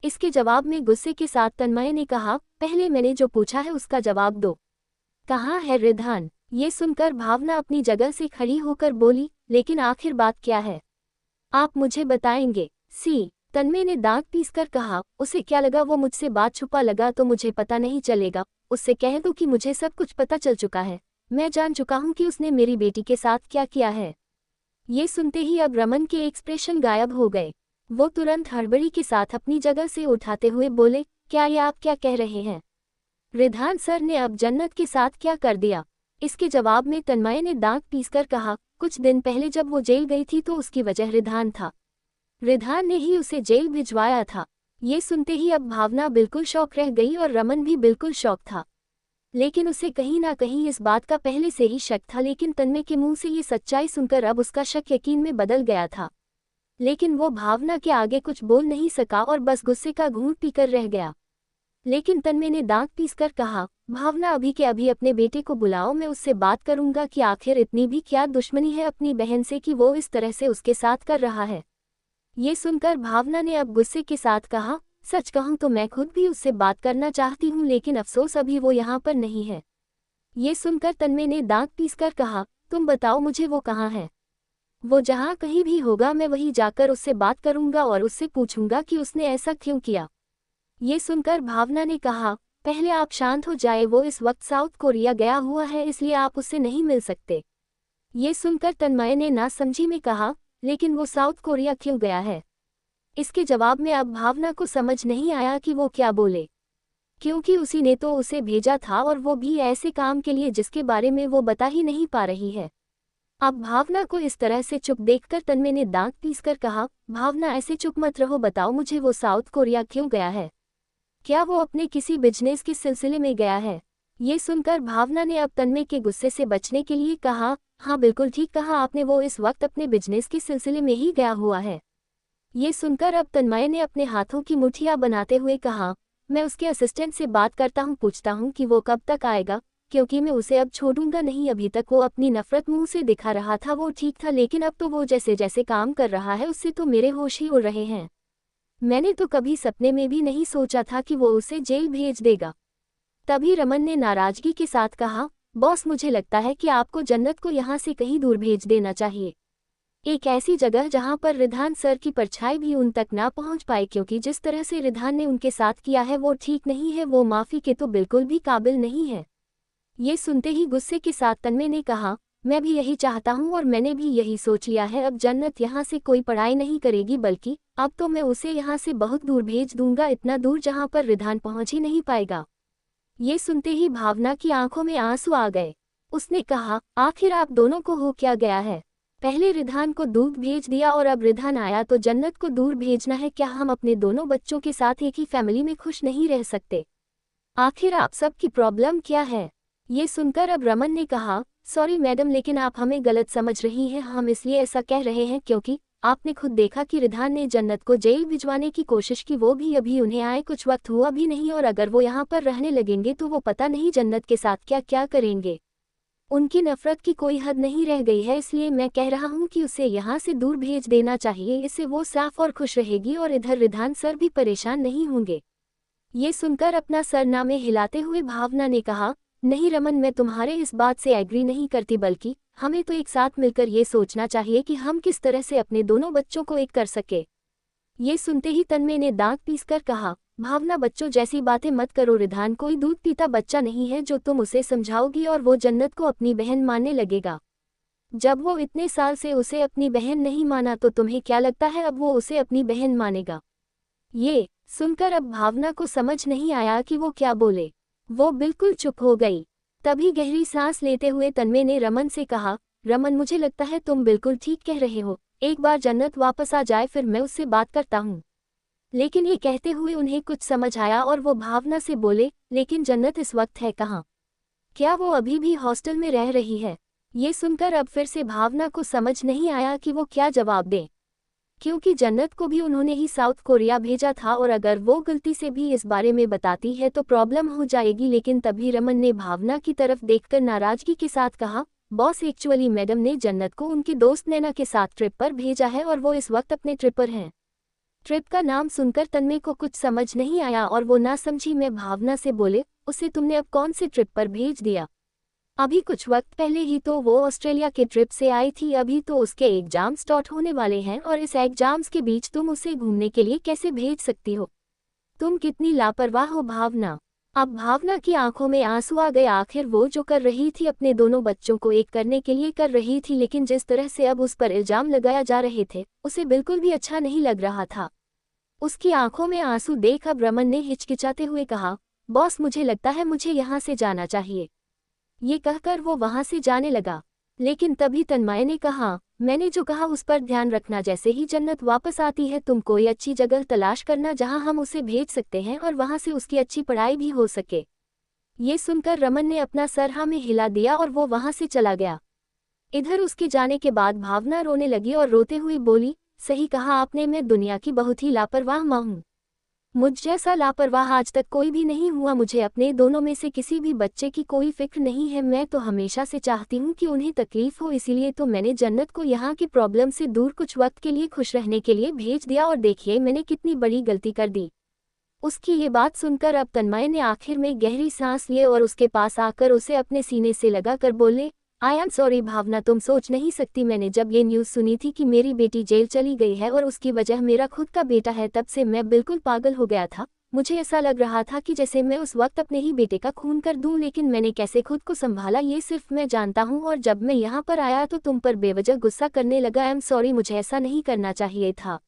[SPEAKER 1] इसके जवाब में गुस्से के साथ तन्मय ने कहा, पहले मैंने जो पूछा है उसका जवाब दो। कहाँ है रिधान? ये सुनकर भावना अपनी जगह से खड़ी होकर बोली, लेकिन आखिर बात क्या है? आप मुझे बताएंगे? तन्मय ने दांत पीसकर कहा, उसे क्या लगा वो मुझसे बात छुपा लगा तो मुझे पता नहीं चलेगा। उससे कह दो कि मुझे सब कुछ पता चल चुका है। मैं जान चुका हूँ कि उसने मेरी बेटी के साथ क्या किया है। ये सुनते ही अब रमन के एक्सप्रेशन गायब हो गए। वो तुरंत हड़बड़ी के साथ अपनी जगह से उठाते हुए बोले, क्या ये आप क्या कह रहे हैं? रिधान सर ने अब जन्नत के साथ क्या कर दिया? इसके जवाब में तन्मय ने दांत पीसकर कहा, कुछ दिन पहले जब वो जेल गई थी तो उसकी वजह रिधान था। रिधान ने ही उसे जेल भिजवाया था। ये सुनते ही अब भावना बिल्कुल शॉक रह गई और रमन भी बिल्कुल शॉक था। लेकिन उसे कहीं ना कहीं इस बात का पहले से ही शक था, लेकिन तन्मय के मुंह से ये सच्चाई सुनकर अब उसका शक यकीन में बदल गया था। लेकिन वो भावना के आगे कुछ बोल नहीं सका और बस गुस्से का घूंट पीकर रह गया। लेकिन तन्मय ने दांत पीसकर कहा, भावना अभी के अभी अपने बेटे को बुलाओ, मैं उससे बात करूंगा कि आखिर इतनी भी क्या दुश्मनी है अपनी बहन से कि वो इस तरह से उसके साथ कर रहा है। ये सुनकर भावना ने अब गुस्से के साथ कहा, सच कहूं तो मैं खुद भी उससे बात करना चाहती हूं, लेकिन अफसोस अभी वो यहाँ पर नहीं है। ये सुनकर तन्मय ने दांत पीसकर कहा, तुम बताओ मुझे वो कहाँ है? वो जहाँ कहीं भी होगा मैं वहीं जाकर उससे बात करूंगा और उससे पूछूंगा कि उसने ऐसा क्यों किया। ये सुनकर भावना ने कहा, पहले आप शांत हो जाए, वो इस वक्त साउथ कोरिया गया हुआ है इसलिए आप उससे नहीं मिल सकते। ये सुनकर तन्मय ने नासमझी में कहा, लेकिन वो साउथ कोरिया क्यों गया है? इसके जवाब में अब भावना को समझ नहीं आया कि वो क्या बोले, क्योंकि उसी ने तो उसे भेजा था और वो भी ऐसे काम के लिए जिसके बारे में वो बता ही नहीं पा रही है। अब भावना को इस तरह से चुप देखकर तन्मय ने दांत पीसकर कहा, भावना ऐसे चुप मत रहो, बताओ मुझे वो साउथ कोरिया क्यों गया है? क्या वो अपने किसी बिजनेस के सिलसिले में गया है? ये सुनकर भावना ने अब तन्मय के गुस्से से बचने के लिए कहा, हाँ बिल्कुल ठीक कहा आपने, वो इस वक्त अपने बिजनेस के सिलसिले में ही गया हुआ है। ये सुनकर अब तन्मय ने अपने हाथों की मुठ्ठियां बनाते हुए कहा, मैं उसके असिस्टेंट से बात करता हूँ, पूछता हूँ कि वो कब तक आएगा, क्योंकि मैं उसे अब छोड़ूंगा नहीं। अभी तक वो अपनी नफरत मुंह से दिखा रहा था, वो ठीक था, लेकिन अब तो वो जैसे जैसे काम कर रहा है उससे तो मेरे होश ही उड़ रहे हैं। मैंने तो कभी सपने में भी नहीं सोचा था कि वो उसे जेल भेज देगा। तभी रमन ने नाराजगी के साथ कहा, बॉस मुझे लगता है कि आपको जन्नत को यहाँ से कहीं दूर भेज देना चाहिए, एक ऐसी जगह जहां पर रिधान सर की परछाई भी उन तक ना पहुंच पाए, क्योंकि जिस तरह से रिधान ने उनके साथ किया है वो ठीक नहीं है, वो माफी के तो बिल्कुल भी काबिल नहीं है। ये सुनते ही गुस्से के साथ तन्मय ने कहा, मैं भी यही चाहता हूं और मैंने भी यही सोच लिया है, अब जन्नत यहाँ से कोई पढ़ाई नहीं करेगी, बल्कि अब तो मैं उसे यहाँ से बहुत दूर भेज दूंगा, इतना दूर जहाँ पर रिधान पहुँच ही नहीं पाएगा। ये सुनते ही भावना की आंखों में आंसू आ गए। उसने कहा, आखिर आप दोनों को हो क्या गया है? पहले रिधान को दूर भेज दिया और अब रिधान आया तो जन्नत को दूर भेजना है? क्या हम अपने दोनों बच्चों के साथ एक ही फैमिली में खुश नहीं रह सकते? आखिर आप सबकी प्रॉब्लम क्या है? ये सुनकर अब रमन ने कहा, सॉरी मैडम, लेकिन आप हमें गलत समझ रही हैं, हम इसलिए ऐसा कह रहे हैं क्योंकि आपने खुद देखा कि रिधान ने जन्नत को जेल भिजवाने की कोशिश की, वो भी अभी उन्हें आए कुछ वक्त हुआ भी नहीं, और अगर वो यहाँ पर रहने लगेंगे तो वो पता नहीं जन्नत के साथ क्या क्या करेंगे। उनकी नफरत की कोई हद नहीं रह गई है, इसलिए मैं कह रहा हूँ कि उसे यहाँ से दूर भेज देना चाहिए, इससे वो साफ और खुश रहेगी और इधर रिधान सर भी परेशान नहीं होंगे। ये सुनकर अपना सरनामे हिलाते हुए भावना ने कहा, नहीं रमन, मैं तुम्हारे इस बात से एग्री नहीं करती, बल्कि हमें तो एक साथ मिलकर ये सोचना चाहिए कि हम किस तरह से अपने दोनों बच्चों को एक कर सके। ये सुनते ही तन्मय ने दांत पीसकर कहा, भावना बच्चों जैसी बातें मत करो, रिधान कोई दूध पीता बच्चा नहीं है जो तुम उसे समझाओगी और वो जन्नत को अपनी बहन मानने लगेगा। जब वो इतने साल से उसे अपनी बहन नहीं माना तो तुम्हें क्या लगता है अब वो उसे अपनी बहन मानेगा? ये सुनकर अब भावना को समझ नहीं आया कि वो क्या बोले। वो बिल्कुल चुप हो गई। तभी गहरी सांस लेते हुए तन्मय ने रमन से कहा, रमन मुझे लगता है तुम बिल्कुल ठीक कह रहे हो, एक बार जन्नत वापस आ जाए फिर मैं उससे बात करता हूँ। लेकिन ये कहते हुए उन्हें कुछ समझ आया और वो भावना से बोले, लेकिन जन्नत इस वक्त है कहाँ? क्या वो अभी भी हॉस्टल में रह रही है? ये सुनकर अब फिर से भावना को समझ नहीं आया कि वो क्या जवाब दे, क्योंकि जन्नत को भी उन्होंने ही साउथ कोरिया भेजा था और अगर वो गलती से भी इस बारे में बताती है तो प्रॉब्लम हो जाएगी। लेकिन तभी रमन ने भावना की तरफ देखकर नाराजगी के साथ कहा, बॉस एक्चुअली मैडम ने जन्नत को उनके दोस्त नैना के साथ ट्रिप पर भेजा है और वो इस वक्त अपने ट्रिप पर हैं। ट्रिप का नाम सुनकर तन्मय को कुछ समझ नहीं आया और वो नासमझी में भावना से बोले, उसे तुमने अब कौन से ट्रिप पर भेज दिया? अभी कुछ वक्त पहले ही तो वो ऑस्ट्रेलिया के ट्रिप से आई थी, अभी तो उसके एग्जाम स्टार्ट होने वाले हैं और इस एग्जाम्स के बीच तुम उसे घूमने के लिए कैसे भेज सकती हो? तुम कितनी लापरवाह हो भावना। अब भावना की आंखों में आंसू आ गए। आखिर वो जो कर रही थी अपने दोनों बच्चों को एक करने के लिए कर रही थी, लेकिन जिस तरह से अब उस पर इल्जाम लगाया जा रहे थे उसे बिल्कुल भी अच्छा नहीं लग रहा था। उसकी आंखों में आंसू देख अब रमन ने हिचकिचाते हुए कहा, बॉस मुझे लगता है मुझे यहाँ से जाना चाहिए। ये कहकर वो वहां से जाने लगा। लेकिन तभी तन्मय ने कहा, मैंने जो कहा उस पर ध्यान रखना, जैसे ही जन्नत वापस आती है तुम कोई अच्छी जगह तलाश करना जहां हम उसे भेज सकते हैं और वहां से उसकी अच्छी पढ़ाई भी हो सके। ये सुनकर रमन ने अपना सर हाँ में हिला दिया और वो वहां से चला गया। इधर उसके जाने के बाद भावना रोने लगी और रोते हुए बोली, सही कहा आपने, मैं दुनिया की बहुत ही लापरवाह माँ हूँ। मुझ जैसा लापरवाह आज तक कोई भी नहीं हुआ। मुझे अपने दोनों में से किसी भी बच्चे की कोई फिक्र नहीं है। मैं तो हमेशा से चाहती हूँ कि उन्हें तकलीफ हो, इसीलिए तो मैंने जन्नत को यहाँ की प्रॉब्लम से दूर कुछ वक्त के लिए खुश रहने के लिए भेज दिया और देखिए मैंने कितनी बड़ी गलती कर दी। उसकी ये बात सुनकर अब तन्मय ने आखिर में गहरी सांस लिए और उसके पास आकर उसे अपने सीने से लगा कर बोले, आई एम सॉरी भावना, तुम सोच नहीं सकती, मैंने जब ये न्यूज़ सुनी थी कि मेरी बेटी जेल चली गई है और उसकी वजह मेरा खुद का बेटा है, तब से मैं बिल्कुल पागल हो गया था। मुझे ऐसा लग रहा था कि जैसे मैं उस वक्त अपने ही बेटे का खून कर दूं, लेकिन मैंने कैसे खुद को संभाला ये सिर्फ मैं जानता हूं। और जब मैं यहाँ पर आया तो तुम पर बेवजह गुस्सा करने लगा। आई एम सॉरी, मुझे ऐसा नहीं करना चाहिए था।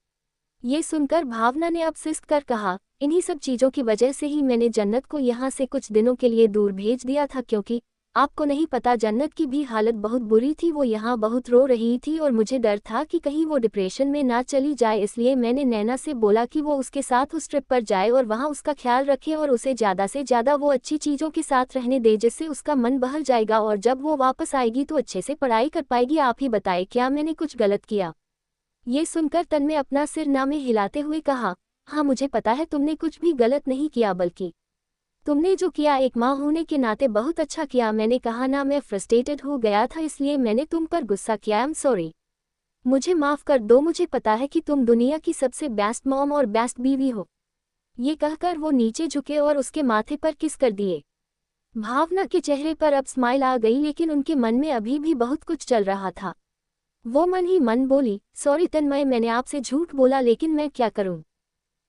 [SPEAKER 1] ये सुनकर भावना ने अब सिसक कर कहा, इन्हीं सब चीज़ों की वजह से ही मैंने जन्नत को यहाँ से कुछ दिनों के लिए दूर भेज दिया था, क्योंकि आपको नहीं पता जन्नत की भी हालत बहुत बुरी थी। वो यहाँ बहुत रो रही थी और मुझे डर था कि कहीं वो डिप्रेशन में ना चली जाए, इसलिए मैंने नैना से बोला कि वो उसके साथ उस ट्रिप पर जाए और वहाँ उसका ख्याल रखे और उसे ज़्यादा से ज़्यादा वो अच्छी चीज़ों के साथ रहने दे, जिससे उसका मन बहल जाएगा और जब वो वापस आएगी तो अच्छे से पढ़ाई कर पाएगी। आप ही बताए, क्या मैंने कुछ गलत किया? ये सुनकर तन्मय अपना सिर ना में हिलाते हुए कहा, हाँ मुझे पता है तुमने कुछ भी गलत नहीं किया, बल्कि तुमने जो किया एक माँ होने के नाते बहुत अच्छा किया। मैंने कहा ना, मैं फ्रस्ट्रेटेड हो गया था इसलिए मैंने तुम पर गुस्सा किया। आई एम सॉरी, मुझे माफ़ कर दो। मुझे पता है कि तुम दुनिया की सबसे बेस्ट मॉम और बेस्ट बीवी हो। ये कहकर वो नीचे झुके और उसके माथे पर किस कर दिए। भावना के चेहरे पर अब स्माइल आ गई, लेकिन उनके मन में अभी भी बहुत कुछ चल रहा था। वो मन ही मन बोली, सॉरी तन्मय, मैंने आपसे झूठ बोला, लेकिन मैं क्या करूं?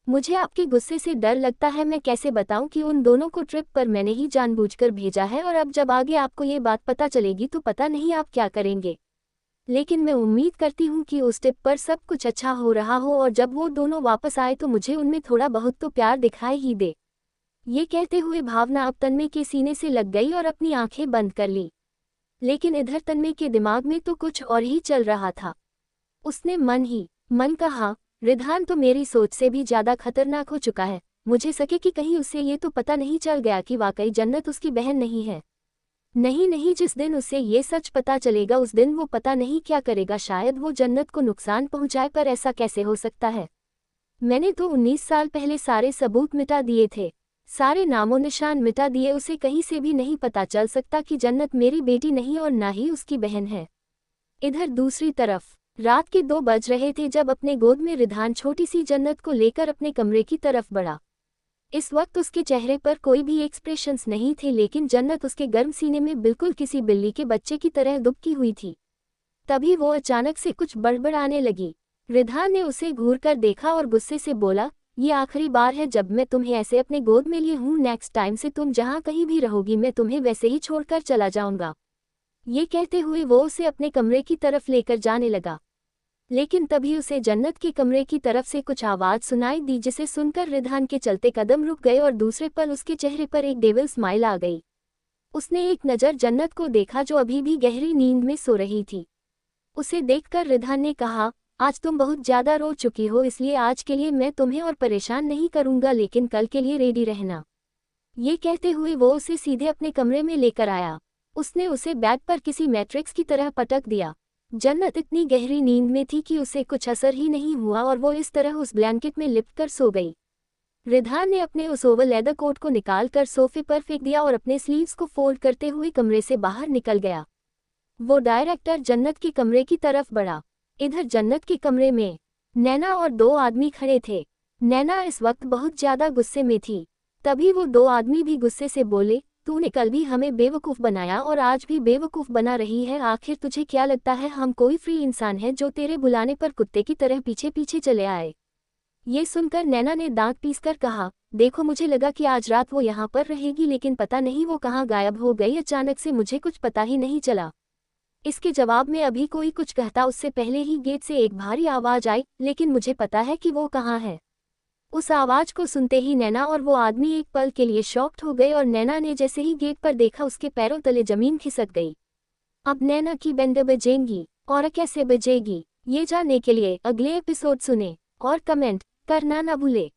[SPEAKER 1] मुझे आपके गुस्से से डर लगता है। मैं कैसे बताऊं कि उन दोनों को ट्रिप पर मैंने ही जानबूझकर भेजा है, और अब जब आगे आपको ये बात पता चलेगी तो पता नहीं आप क्या करेंगे। लेकिन मैं उम्मीद करती हूँ कि उस ट्रिप पर सब कुछ अच्छा हो रहा हो और जब वो दोनों वापस आए तो मुझे उनमें थोड़ा बहुत तो प्यार दिखाई ही दे। ये कहते हुए भावना अब तन्मय के सीने से लग गई और अपनी आंखें बंद कर ली। लेकिन इधर तन्मय के दिमाग में तो कुछ और ही चल रहा था। उसने मन ही मन कहा, रिधान तो मेरी सोच से भी ज्यादा खतरनाक हो चुका है। मुझे सके कि कहीं उसे ये तो पता नहीं चल गया कि वाकई जन्नत उसकी बहन नहीं है। नहीं नहीं, जिस दिन उसे ये सच पता चलेगा उस दिन वो पता नहीं क्या करेगा। शायद वो जन्नत को नुकसान पहुंचाए, पर ऐसा कैसे हो सकता है? मैंने तो 19 साल पहले सारे सबूत मिटा दिए थे, सारे नामो निशान मिटा दिए। उसे कहीं से भी नहीं पता चल सकता कि जन्नत मेरी बेटी नहीं और ना ही उसकी बहन है। इधर दूसरी तरफ रात के 2 बज रहे थे जब अपने गोद में रिधान छोटी सी जन्नत को लेकर अपने कमरे की तरफ बढ़ा। इस वक्त उसके चेहरे पर कोई भी एक्सप्रेशंस नहीं थे, लेकिन जन्नत उसके गर्म सीने में बिल्कुल किसी बिल्ली के बच्चे की तरह दुबकी हुई थी। तभी वो अचानक से कुछ बड़बड़ाने लगी। रिधान ने उसे घूर कर देखा और गुस्से से बोला, ये आखिरी बार है जब मैं तुम्हें ऐसे अपने गोद में लिए हूँ। नेक्स्ट टाइम से तुम जहाँ कहीं भी रहोगी मैं तुम्हें वैसे ही छोड़कर चला जाऊंगा। ये कहते हुए वो उसे अपने कमरे की तरफ लेकर जाने लगा। लेकिन तभी उसे जन्नत के कमरे की तरफ से कुछ आवाज़ सुनाई दी, जिसे सुनकर रिधान के चलते कदम रुक गए और दूसरे पल उसके चेहरे पर एक डेविल स्माइल आ गई। उसने एक नज़र जन्नत को देखा जो अभी भी गहरी नींद में सो रही थी। उसे देखकर रिधान ने कहा, आज तुम बहुत ज़्यादा रो चुकी हो, इसलिए आज के लिए मैं तुम्हें और परेशान नहीं करूंगा, लेकिन कल के लिए रेडी रहना। ये कहते हुए वो उसे सीधे अपने कमरे में लेकर आया। उसने उसे बेड पर किसी मैट्रिक्स की तरह पटक दिया। जन्नत इतनी गहरी नींद में थी कि उसे कुछ असर ही नहीं हुआ और वो इस तरह उस ब्लैंकेट में लिपटकर सो गई। रिधान ने अपने उस ओवर लेदर कोट को निकालकर सोफे पर फेंक दिया और अपने स्लीव्स को फोल्ड करते हुए कमरे से बाहर निकल गया। वो डायरेक्टर जन्नत के कमरे की तरफ बढ़ा। इधर जन्नत के कमरे में नैना और 2 आदमी खड़े थे। नैना इस वक्त बहुत ज्यादा गुस्से में थी। तभी वो 2 आदमी भी गुस्से से बोले, तूने कल भी हमें बेवकूफ़ बनाया और आज भी बेवकूफ़ बना रही है। आखिर तुझे क्या लगता है हम कोई फ्री इंसान है जो तेरे बुलाने पर कुत्ते की तरह पीछे पीछे चले आए? ये सुनकर नैना ने दांत पीसकर कहा, देखो मुझे लगा कि आज रात वो यहाँ पर रहेगी, लेकिन पता नहीं वो कहाँ गायब हो गई। अचानक से मुझे कुछ पता ही नहीं चला। इसके जवाब में अभी कोई कुछ कहता उससे पहले ही गेट से एक भारी आवाज़ आई, लेकिन मुझे पता है कि वो कहाँ है। उस आवाज़ को सुनते ही नैना और वो आदमी एक पल के लिए शॉक्ड हो गए और नैना ने जैसे ही गेट पर देखा उसके पैरों तले जमीन खिसक गई। अब नैना की बैंड बजेंगी और कैसे बजेगी, ये जानने के लिए अगले एपिसोड सुने और कमेंट करना ना भूले।